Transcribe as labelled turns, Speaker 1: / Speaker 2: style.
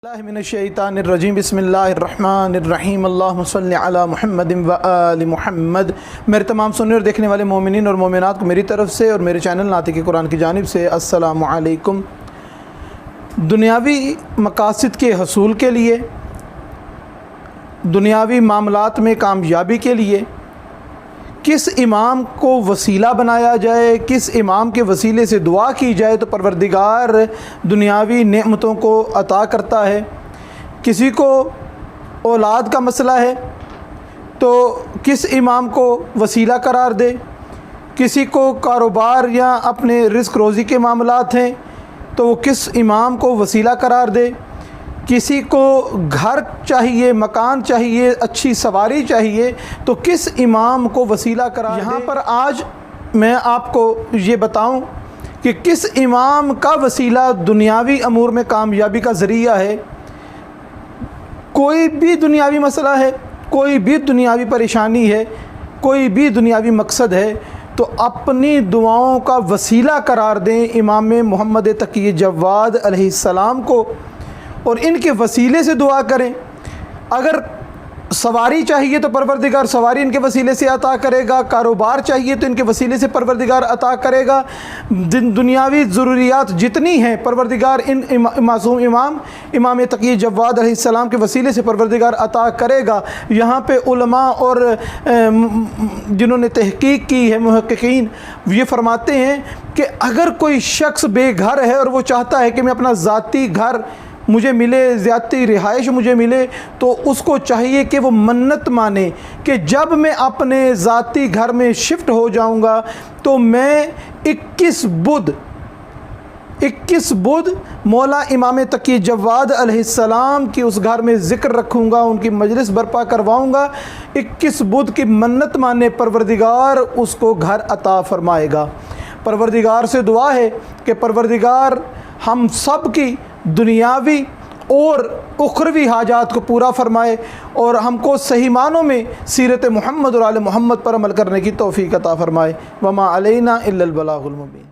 Speaker 1: मिनश्शैतानिर्रजीम बिस्मिल्लाहिर्रहमानिर्रहीम अल्लाहुम्मा सल्लि अला मुहम्मद व आलि मुहम्मद। मेरे तमाम सुनने और देखने वाले मोमिनीन और मोमिनात को मेरी तरफ़ से और मेरे चैनल नातिक़ कुरान की जानिब से अस्सलामु अलैकुम। दुनियावी मकासद के हसूल के लिए, दुनियावी मामलात में कामयाबी के लिए किस इमाम को वसीला बनाया जाए, किस इमाम के वसीले से दुआ की जाए तो परवरदिगार दुनियावी नेमतों को अता करता है। किसी को औलाद का मसला है तो किस इमाम को वसीला करार दे, किसी को कारोबार या अपने रिस्क रोज़ी के मामलात हैं तो वो किस इमाम को वसीला करार दे, किसी को घर चाहिए, मकान चाहिए, अच्छी सवारी चाहिए तो किस इमाम को वसीला करार दे। यहाँ पर आज मैं आपको ये बताऊं कि किस इमाम का वसीला दुनियावी अमूर में कामयाबी का ज़रिया है। कोई भी दुनियावी मसला है, कोई भी दुनियावी परेशानी है, कोई भी दुनियावी मकसद है तो अपनी दुआओं का वसीला करार दें इमाम मोहम्मद तकी जवाद अलैहिस्सलाम को और इनके वसीले से दुआ करें। अगर सवारी चाहिए तो परवरदिगार सवारी इनके वसीले से अता करेगा, कारोबार चाहिए तो इनके वसीले से परवरदिगार अता करेगा, दुनियावी ज़रूरियात जितनी हैं परवरदिगार इन मासूम इमाम तकी जवाद अलैहिस्सलाम के वसीले से परवरदिगार अता करेगा। यहाँ पे उलमा और जिन्होंने तहकीक की है मुहक्किकीन ये फरमाते हैं कि अगर कोई शख्स बेघर है और वो चाहता है कि मैं अपना ज़ाती घर मुझे मिले, ज़्यादती रिहाइश मुझे मिले, तो उसको चाहिए कि वो मन्नत माने कि जब मैं अपने ज़ाती घर में शिफ्ट हो जाऊंगा तो मैं 21 बुध मौला इमाम तकी जवाद अलैहिस्सलाम की उस घर में ज़िक्र रखूँगा, उनकी मजलिस बर्पा करवाऊँगा। 21 बुध की मन्नत माने परवरदिगार उसको घर अता फरमाएगा। परवरदिगार से दुआ है कि परवरदिगार हम सब की दुनियावी और उखरवी हाजात को पूरा फरमाए और हमको सही मानों में सीरत मोहम्मद और आले मोहम्मद पर अमल करने की तौफीक अता फरमाए। वमा अलैना इल्लल बलागुल मुबीन।